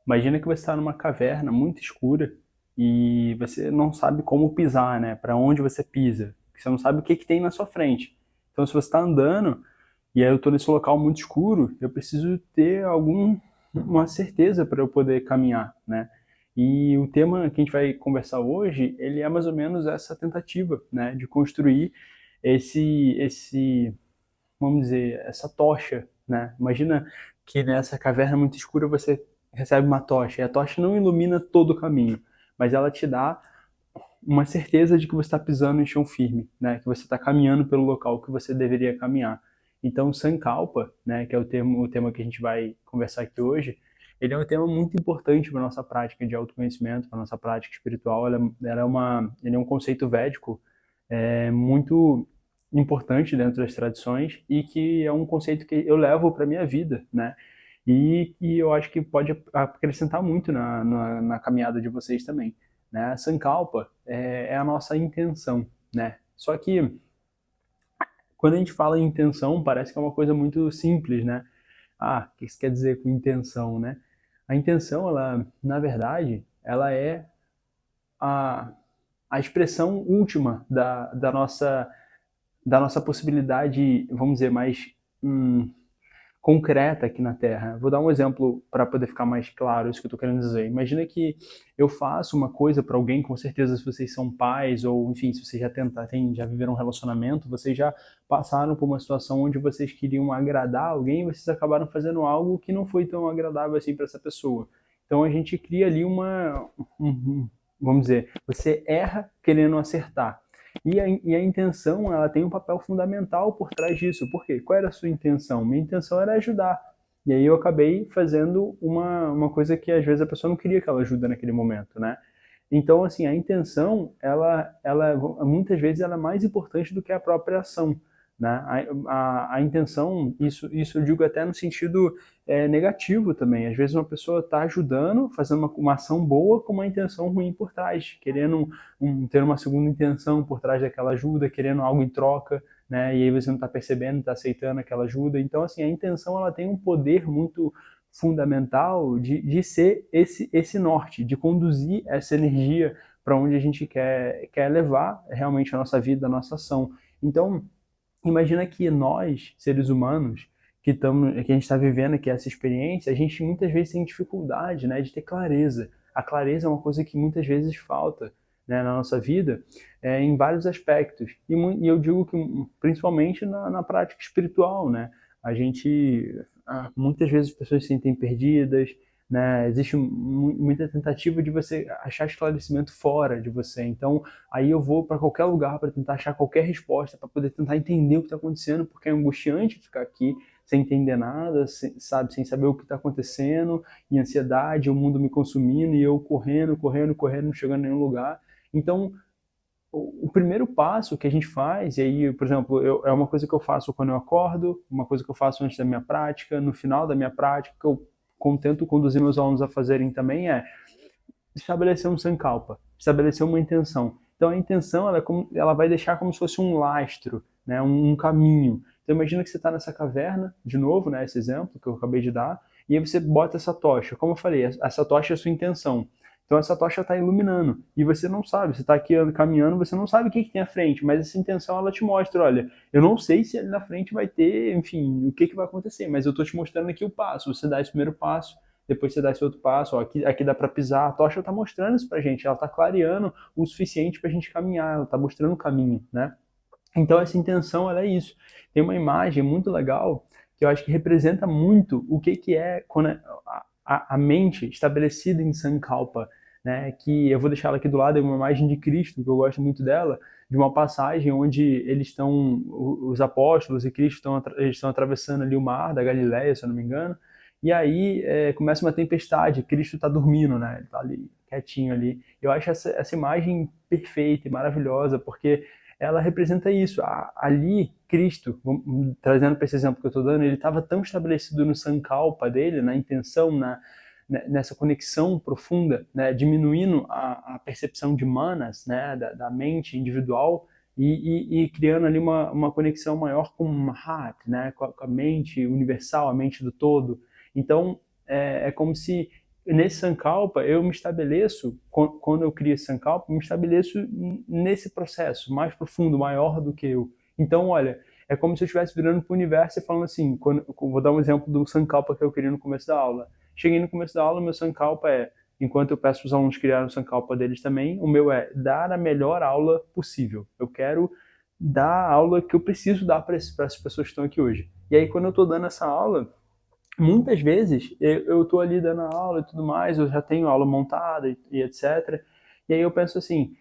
Imagina que você está numa caverna muito escura e você não sabe como pisar, né? Para onde você pisa. Você não sabe o que que tem na sua frente. Então, se você está andando e aí eu estou nesse local muito escuro, eu preciso ter uma certeza para eu poder caminhar, né? E o tema que a gente vai conversar hoje, ele é mais ou menos essa tentativa, né, de construir esse, vamos dizer, essa tocha, né? Imagina que nessa caverna muito escura você recebe uma tocha, e a tocha não ilumina todo o caminho, mas ela te dá uma certeza de que você está pisando em chão firme, né? Que você está caminhando pelo local que você deveria caminhar. Então, Sankalpa, né, que é o tema que a gente vai conversar aqui hoje, ele é um tema muito importante para a nossa prática de autoconhecimento, para a nossa prática espiritual. Ele é um conceito védico muito importante dentro das tradições e que é um conceito que eu levo para minha vida, né? E eu acho que pode acrescentar muito na caminhada de vocês também, né? A Sankalpa é a nossa intenção, né? Só que quando a gente fala em intenção, parece que é uma coisa muito simples, né? Ah, o que isso quer dizer com intenção, né? A intenção, ela, na verdade, ela é a, a expressão última da nossa possibilidade, vamos dizer, mais hum, concreta aqui na Terra. Vou dar um exemplo para poder ficar mais claro isso que eu estou querendo dizer. Imagina que eu faço uma coisa para alguém, com certeza se vocês são pais ou, enfim, se vocês já viveram um relacionamento, vocês já passaram por uma situação onde vocês queriam agradar alguém e vocês acabaram fazendo algo que não foi tão agradável assim para essa pessoa. Então a gente cria ali vamos dizer, você erra querendo acertar. E a intenção, ela tem um papel fundamental por trás disso. Por quê? Qual era a sua intenção? Minha intenção era ajudar. E aí eu acabei fazendo uma coisa que às vezes a pessoa não queria aquela ajuda naquele momento, né? Então, assim, a intenção, muitas vezes ela é mais importante do que a própria ação, né? A intenção, isso eu digo até no sentido negativo também. Às vezes uma pessoa está ajudando, fazendo uma ação boa com uma intenção ruim por trás, querendo ter uma segunda intenção por trás daquela ajuda, querendo algo em troca, né? E aí você não está percebendo, está aceitando aquela ajuda. Então, assim, a intenção ela tem um poder muito fundamental de ser esse norte, de conduzir essa energia para onde a gente quer levar realmente a nossa vida, a nossa ação. Então, imagina que nós, seres humanos, que a gente está vivendo aqui essa experiência, a gente muitas vezes tem dificuldade, né, de ter clareza. A clareza é uma coisa que muitas vezes falta, né, na nossa vida, em vários aspectos. E eu digo que principalmente na prática espiritual, né? A gente, muitas vezes as pessoas se sentem perdidas, né? Existe muita tentativa de você achar esclarecimento fora de você. Então, aí eu vou para qualquer lugar para tentar achar qualquer resposta, para poder tentar entender o que está acontecendo, porque é angustiante ficar aqui sem entender nada, sem saber o que está acontecendo, e ansiedade, o mundo me consumindo, e eu correndo, correndo, correndo, não chegando em nenhum lugar. Então, o primeiro passo que a gente faz, e aí, por exemplo, é uma coisa que eu faço quando eu acordo, uma coisa que eu faço antes da minha prática, no final da minha prática, que eu tento conduzir meus alunos a fazerem também, é estabelecer um sankalpa, estabelecer uma intenção. Então a intenção ela vai deixar como se fosse um lastro, né, um caminho. Então imagina que você está nessa caverna, de novo, né, esse exemplo que eu acabei de dar, e aí você bota essa tocha. Como eu falei, essa tocha é a sua intenção. Então essa tocha está iluminando e você não sabe, você está aqui caminhando, você não sabe o que tem à frente, mas essa intenção ela te mostra, olha, eu não sei se ali na frente vai ter, enfim, o que vai acontecer, mas eu estou te mostrando aqui o passo. Você dá esse primeiro passo, depois você dá esse outro passo, ó, aqui dá para pisar, a tocha está mostrando isso para a gente, ela está clareando o suficiente para a gente caminhar, ela está mostrando o caminho, né? Então essa intenção ela é isso. Tem uma imagem muito legal que eu acho que representa muito o que é quando a mente estabelecida em Sankalpa, né? Que eu vou deixar ela aqui do lado, é uma imagem de Cristo, que eu gosto muito dela, de uma passagem onde os apóstolos e Cristo eles estão atravessando ali o mar da Galileia, se eu não me engano, e aí começa uma tempestade, Cristo está dormindo, né? Ele está ali quietinho ali. Eu acho essa imagem perfeita e maravilhosa, porque ela representa isso. Ali, Cristo, trazendo para esse exemplo que eu estou dando, ele estava tão estabelecido no sankalpa dele, na intenção, nessa conexão profunda, né, diminuindo a percepção de manas, né, da mente individual, e criando ali uma conexão maior com o Mahat, né, com a mente universal, a mente do todo. Então, é como se nesse Sankalpa, eu me estabeleço, quando eu crio esse Sankalpa, eu me estabeleço nesse processo mais profundo, maior do que eu. Então, olha, é como se eu estivesse virando para o universo e falando assim, vou dar um exemplo do Sankalpa que eu queria no começo da aula. Cheguei no começo da aula, meu Sankalpa enquanto eu peço para os alunos criarem o Sankalpa deles também, o meu é dar a melhor aula possível. Eu quero dar a aula que eu preciso dar para as pessoas que estão aqui hoje. E aí, quando eu estou dando essa aula, muitas vezes eu tô ali dando aula e tudo mais, eu já tenho aula montada e etc. E aí eu penso assim,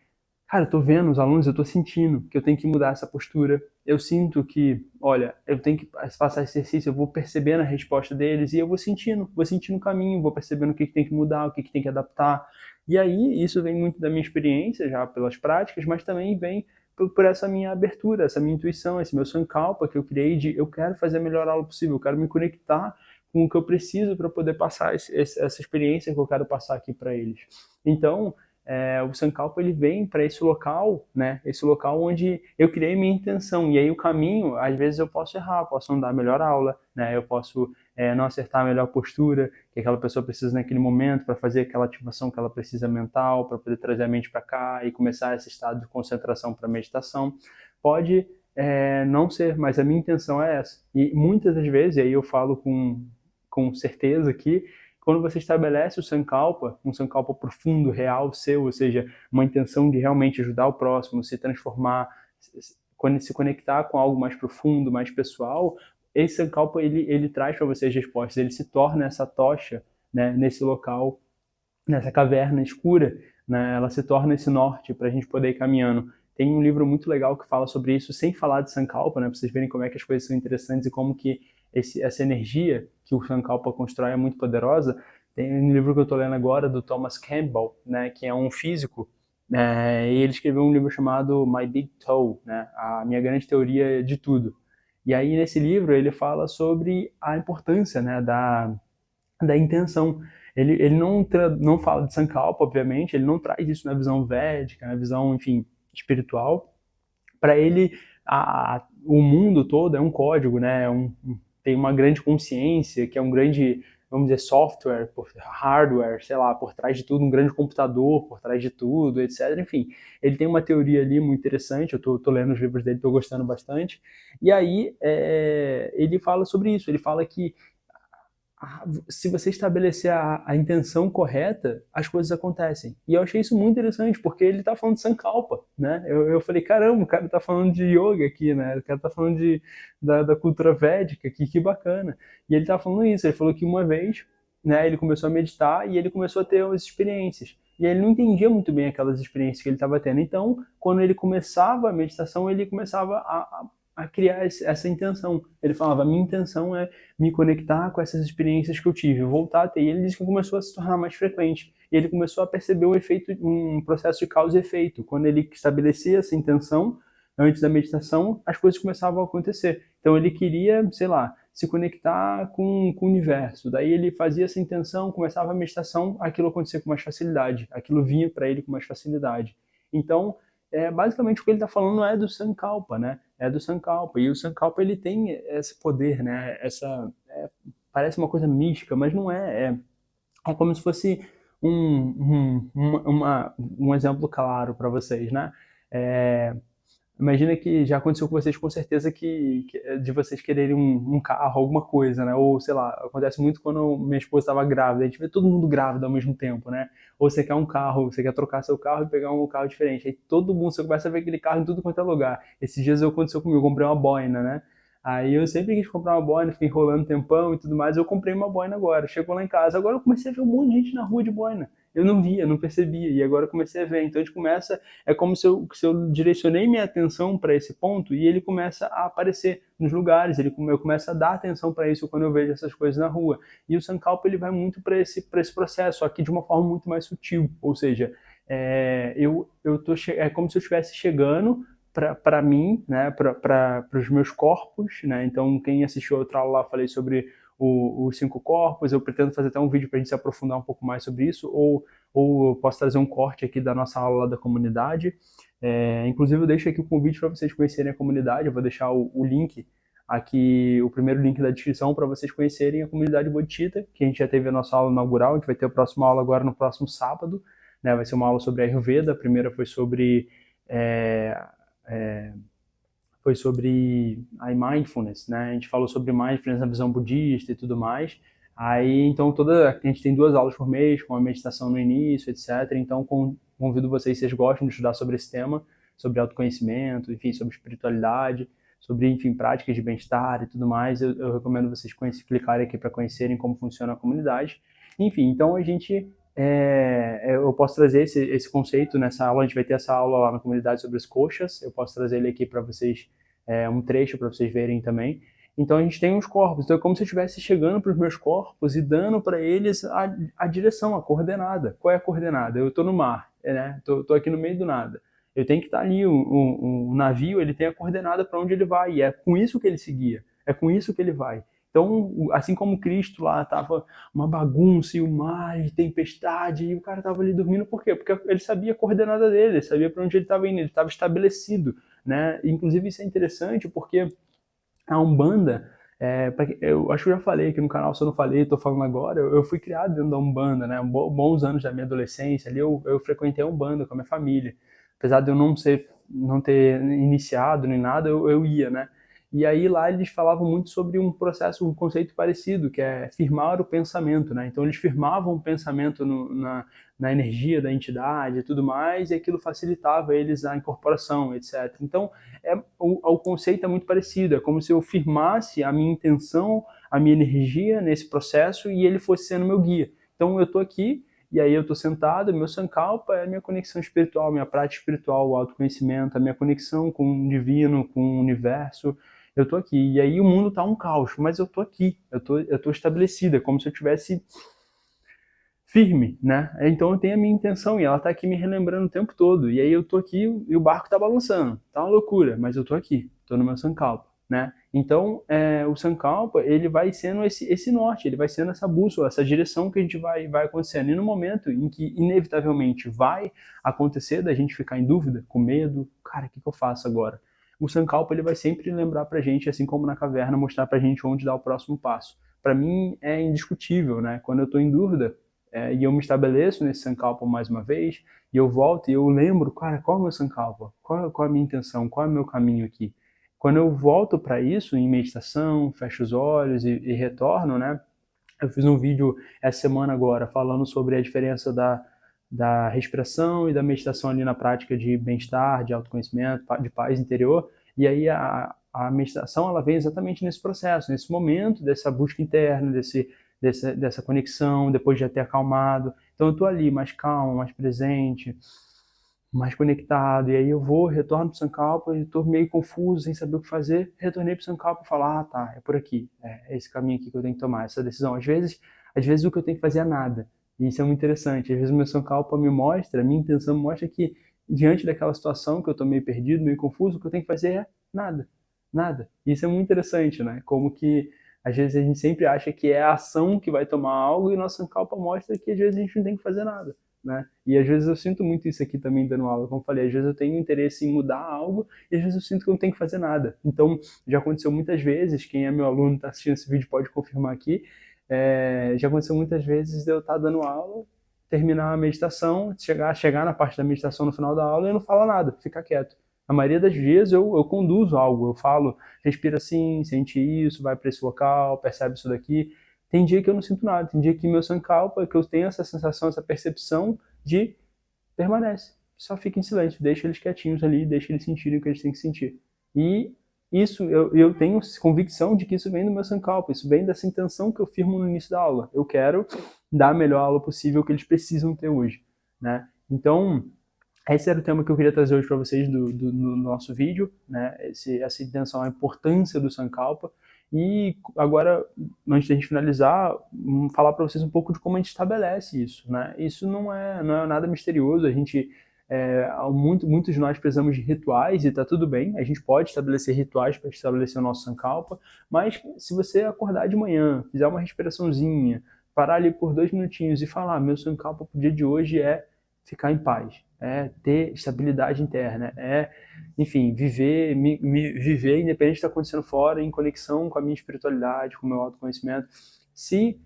cara, eu tô vendo os alunos, eu tô sentindo que eu tenho que mudar essa postura. Eu sinto que, olha, eu tenho que passar esse exercício, eu vou percebendo a resposta deles e eu vou sentindo o caminho, vou percebendo o que tem que mudar, o que tem que adaptar. E aí, isso vem muito da minha experiência, já pelas práticas, mas também vem por essa minha abertura, essa minha intuição, esse meu sankalpa que eu criei de eu quero fazer a melhor aula possível, eu quero me conectar com o que eu preciso para poder passar essa experiência que eu quero passar aqui para eles. Então, o Sankalpa ele vem para esse local, né? Esse local onde eu criei minha intenção. E aí o caminho, às vezes eu posso errar, posso não dar a melhor aula, né? Eu posso não acertar a melhor postura que aquela pessoa precisa naquele momento para fazer aquela ativação que ela precisa mental, para poder trazer a mente para cá e começar esse estado de concentração para meditação. Pode não ser, mas a minha intenção é essa. E muitas das vezes, e aí eu falo com certeza aqui, quando você estabelece o Sankalpa, um Sankalpa profundo, real, seu, ou seja, uma intenção de realmente ajudar o próximo, se transformar, se conectar com algo mais profundo, mais pessoal, esse Sankalpa ele traz para você as respostas, ele se torna essa tocha, né, nesse local, nessa caverna escura, né, ela se torna esse norte para a gente poder ir caminhando. Tem um livro muito legal que fala sobre isso, sem falar de Sankalpa, né, para vocês verem como é que as coisas são interessantes e como que essa energia que o Sankalpa constrói é muito poderosa. Tem um livro que eu estou lendo agora do Thomas Campbell, né, que é um físico, e ele escreveu um livro chamado My Big Toe, né, a minha grande teoria de tudo. E aí nesse livro ele fala sobre a importância, né, da intenção. Ele não fala de Sankalpa, obviamente, ele não traz isso na visão védica, na visão, enfim, espiritual. Para ele, o mundo todo é um código, né? Tem uma grande consciência, que é um grande, vamos dizer, software, hardware, sei lá, por trás de tudo, um grande computador por trás de tudo, etc. Enfim, ele tem uma teoria ali muito interessante, eu tô lendo os livros dele, tô gostando bastante. E aí, ele fala sobre isso, ele fala que se você estabelecer a intenção correta, as coisas acontecem. E eu achei isso muito interessante, porque ele está falando de Sankalpa, né? Eu falei, caramba, o cara está falando de yoga aqui, né? O cara está falando da cultura védica aqui, que bacana. E ele está falando isso, ele falou que uma vez, né, ele começou a meditar e ele começou a ter umas experiências. E ele não entendia muito bem aquelas experiências que ele estava tendo. Então, quando ele começava a meditação, ele começava a criar essa intenção. Ele falava, minha intenção é me conectar com essas experiências que eu tive, voltar a ter. E ele disse que começou a se tornar mais frequente. E ele começou a perceber um efeito, um processo de causa e efeito. Quando ele estabelecia essa intenção, antes da meditação, as coisas começavam a acontecer. Então ele queria, sei lá, se conectar com o universo. Daí ele fazia essa intenção, começava a meditação, aquilo acontecia com mais facilidade. Aquilo vinha para ele com mais facilidade. Então, basicamente o que ele está falando é do Sankalpa, né? É do Sankalpa. E o Sankalpa ele tem esse poder, né? Parece uma coisa mística, mas não é. É como se fosse um exemplo claro para vocês, né? É, Imagina que já aconteceu com vocês, com certeza, de vocês quererem um carro, alguma coisa, né? Ou, sei lá, acontece muito quando minha esposa estava grávida. A gente vê todo mundo grávido ao mesmo tempo, né? Ou você quer um carro, você quer trocar seu carro e pegar um carro diferente. Aí todo mundo, você começa a ver aquele carro em tudo quanto é lugar. Esses dias aconteceu comigo, eu comprei uma boina, né? Aí eu sempre quis comprar uma boina, fiquei enrolando tempão e tudo mais. Eu comprei uma boina agora. Chegou lá em casa, agora eu comecei a ver um monte de gente na rua de boina. Eu não via, não percebia, e agora eu comecei a ver. Então a gente começa, é como se eu direcionei minha atenção para esse ponto e ele começa a aparecer nos lugares, eu começo a dar atenção para isso quando eu vejo essas coisas na rua. E o Sankalpa ele vai muito para esse processo, só que de uma forma muito mais sutil, ou seja, é como se eu estivesse chegando para mim, né, para os meus corpos, né? Então quem assistiu a outra aula lá, falei sobre os 5 corpos, eu pretendo fazer até um vídeo para a gente se aprofundar um pouco mais sobre isso, ou eu posso trazer um corte aqui da nossa aula lá da comunidade. Inclusive eu deixo aqui o convite para vocês conhecerem a comunidade, eu vou deixar o link aqui o primeiro link da descrição para vocês conhecerem a comunidade Bodhicitta, que a gente já teve a nossa aula inaugural, a gente vai ter a próxima aula agora no próximo sábado, né? Vai ser uma aula sobre Ayurveda, a primeira foi sobre a mindfulness, né? A gente falou sobre mindfulness na visão budista e tudo mais. Aí, então, a gente tem 2 aulas por mês, com a meditação no início, etc. Então, convido vocês, se vocês gostam de estudar sobre esse tema, sobre autoconhecimento, enfim, sobre espiritualidade, sobre, enfim, práticas de bem-estar e tudo mais, eu recomendo vocês clicarem aqui para conhecerem como funciona a comunidade. Enfim, então eu posso trazer esse conceito nessa aula. A gente vai ter essa aula lá na comunidade sobre as coxas. Eu posso trazer ele aqui para vocês, um trecho para vocês verem também. Então a gente tem os corpos. Então é como se eu estivesse chegando para os meus corpos e dando para eles a direção, a coordenada. Qual é a coordenada? Eu estou no mar, né? Estou aqui no meio do nada. Eu tenho que estar ali. O navio, ele tem a coordenada para onde ele vai. E é com isso que ele se guia. É com isso que ele vai. Então, assim como Cristo lá estava uma bagunça e o mar e tempestade, e o cara estava ali dormindo, por quê? Porque ele sabia a coordenada dele, ele sabia para onde ele estava indo, ele estava estabelecido, né? Inclusive isso é interessante porque a Umbanda, eu acho que eu já falei aqui no canal, se eu não falei, estou falando agora, eu fui criado dentro da Umbanda, né? Bons anos da minha adolescência, ali eu frequentei a Umbanda com a minha família. Apesar de eu não ter iniciado nem nada, eu ia, né? E aí lá eles falavam muito sobre um conceito parecido, que é firmar o pensamento, né? Então eles firmavam o pensamento na energia da entidade e tudo mais, e aquilo facilitava eles a incorporação, etc. Então o conceito é muito parecido, é como se eu firmasse a minha intenção, a minha energia nesse processo e ele fosse sendo meu guia. Então eu estou aqui, e aí eu estou sentado, meu Sankalpa é a minha conexão espiritual, minha prática espiritual, o autoconhecimento, a minha conexão com o divino, com o universo. Eu estou aqui. E aí o mundo está um caos, mas eu estou aqui. Eu tô estabelecido, é como se eu tivesse firme, né? Então eu tenho a minha intenção e ela está aqui me relembrando o tempo todo. E aí eu estou aqui e o barco está balançando. Tá uma loucura, mas eu estou aqui. Estou no meu Sankalpa, né? Então o Sankalpa, ele vai sendo esse norte, ele vai sendo essa bússola, essa direção que a gente vai acontecendo. E no momento em que inevitavelmente vai acontecer da gente ficar em dúvida, com medo, cara, o que eu faço agora? O Sankalpa, ele vai sempre lembrar pra gente, assim como na caverna, mostrar pra gente onde dar o próximo passo. Para mim é indiscutível, né? Quando eu estou em dúvida e eu me estabeleço nesse Sankalpa mais uma vez, e eu volto e eu lembro, cara, qual é o meu Sankalpa? Qual é a minha intenção? Qual é o meu caminho aqui? Quando eu volto para isso em meditação, fecho os olhos e retorno, né? Eu fiz um vídeo essa semana agora falando sobre a diferença da respiração e da meditação ali na prática de bem-estar, de autoconhecimento, de paz interior. E aí a meditação, ela vem exatamente nesse processo, nesse momento dessa busca interna, dessa conexão, depois de já ter acalmado. Então eu estou ali mais calmo, mais presente, mais conectado, e aí eu retorno pro Sankalpa e estou meio confuso, sem saber o que fazer, retornei pro Sankalpa e falar, tá, é por aqui, é esse caminho aqui que eu tenho que tomar, essa decisão. Às vezes o que eu tenho que fazer é nada, e isso é muito interessante. Às vezes o meu Sankalpa me mostra, a minha intenção me mostra que, diante daquela situação que eu estou meio perdido, meio confuso, o que eu tenho que fazer é nada, nada. E isso é muito interessante, né, como que às vezes a gente sempre acha que é a ação que vai tomar algo, e o nosso Sankalpa mostra que às vezes a gente não tem que fazer nada. Né? E às vezes eu sinto muito isso aqui também dando aula, como eu falei, às vezes eu tenho interesse em mudar algo e às vezes eu sinto que eu não tenho que fazer nada. Então já aconteceu muitas vezes, quem é meu aluno está assistindo esse vídeo pode confirmar aqui, já aconteceu muitas vezes de eu estar dando aula, terminar a meditação, chegar na parte da meditação no final da aula e eu não falo nada, ficar quieto. A maioria das vezes eu conduzo algo, eu falo, respira assim, sente isso, vai para esse local, percebe isso daqui. Tem dia que eu não sinto nada, tem dia que meu Sankalpa, que eu tenho essa sensação, essa percepção de permanece. Só fica em silêncio, deixa eles quietinhos ali, deixa eles sentirem o que eles têm que sentir. E isso, eu tenho convicção de que isso vem do meu Sankalpa, isso vem dessa intenção que eu firmo no início da aula. Eu quero dar a melhor aula possível que eles precisam ter hoje, né? Então, esse era o tema que eu queria trazer hoje para vocês no nosso vídeo, né? Essa intenção, a importância do Sankalpa. E agora, antes de a gente finalizar, falar para vocês um pouco de como a gente estabelece isso, né? Isso não é nada misterioso. A gente, muitos de nós precisamos de rituais e está tudo bem. A gente pode estabelecer rituais para estabelecer o nosso Sankalpa, mas se você acordar de manhã, fizer uma respiraçãozinha, parar ali por 2 minutinhos e falar, meu Sankalpa pro dia de hoje é ficar em paz, é ter estabilidade interna, enfim, viver independente do que está acontecendo fora, em conexão com a minha espiritualidade, com o meu autoconhecimento. Se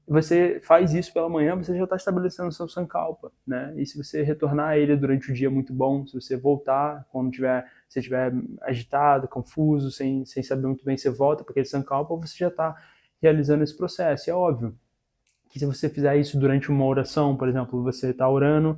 você faz isso pela manhã, você já está estabelecendo o seu Sankalpa, né? E se você retornar a ele durante o dia, muito bom. Se você voltar, quando você estiver agitado, confuso, sem saber muito bem, você volta para aquele Sankalpa, você já está realizando esse processo. E é óbvio que se você fizer isso durante uma oração, por exemplo, você está orando,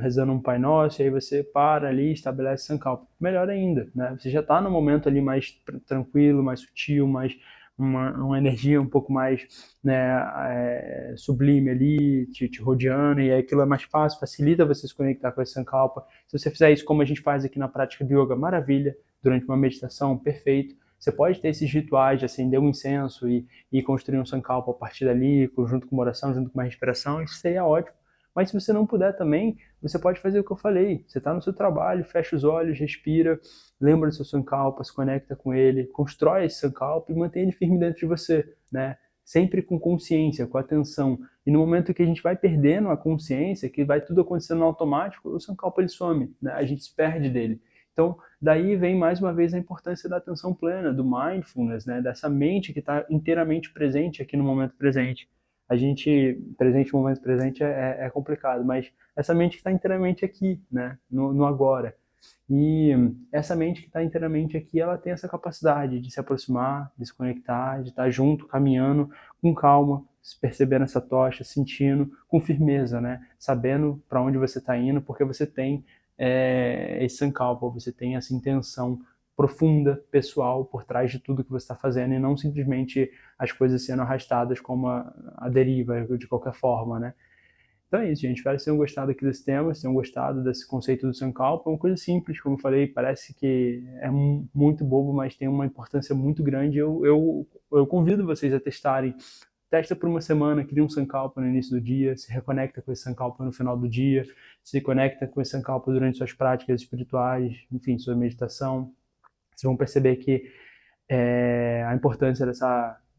rezando um Pai Nosso, e aí você para ali, estabelece Sankalpa. Melhor ainda, né? Você já está no momento ali mais tranquilo, mais sutil, mais uma energia um pouco mais, né, sublime ali, te rodeando, e aí aquilo é mais fácil, facilita você se conectar com esse Sankalpa. Se você fizer isso como a gente faz aqui na prática do yoga, maravilha, durante uma meditação, perfeito. Você pode ter esses rituais de acender um incenso e construir um Sankalpa a partir dali, junto com uma oração, junto com uma respiração, isso seria ótimo. Mas se você não puder também, você pode fazer o que eu falei. Você está no seu trabalho, fecha os olhos, respira, lembra do seu Sankalpa, se conecta com ele, constrói esse Sankalpa e mantém ele firme dentro de você, né? Sempre com consciência, com atenção. E no momento que a gente vai perdendo a consciência, que vai tudo acontecendo no automático, o Sankalpa ele some, né? A gente se perde dele. Então, daí vem mais uma vez a importância da atenção plena, do mindfulness, né? Dessa mente que está inteiramente presente aqui no momento presente. A gente, presente no momento presente é complicado, mas essa mente que está inteiramente aqui, né? No agora. E essa mente que está inteiramente aqui, ela tem essa capacidade de se aproximar, de se conectar, de estar junto, caminhando com calma, percebendo essa tocha, sentindo com firmeza, né? Sabendo para onde você está indo, porque você tem esse sankalpa, você tem essa intenção profunda, pessoal, por trás de tudo que você está fazendo, e não simplesmente as coisas sendo arrastadas como a deriva, de qualquer forma, né? Então é isso, gente. Espero que vocês tenham gostado aqui desse tema, tenham gostado desse conceito do Sankalpa. É uma coisa simples, como eu falei, parece que é muito bobo, mas tem uma importância muito grande. Eu convido vocês a testarem. Testa por uma semana, cria um Sankalpa no início do dia, se reconecta com esse Sankalpa no final do dia, se conecta com esse Sankalpa durante suas práticas espirituais, enfim, sua meditação. Vocês vão perceber que a importância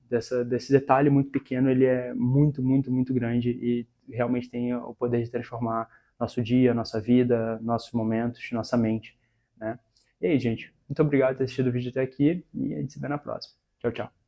desse detalhe muito pequeno, ele é muito, muito, muito grande e realmente tem o poder de transformar nosso dia, nossa vida, nossos momentos, nossa mente, né? E aí, gente, muito obrigado por ter assistido o vídeo até aqui e a gente se vê na próxima. Tchau, tchau.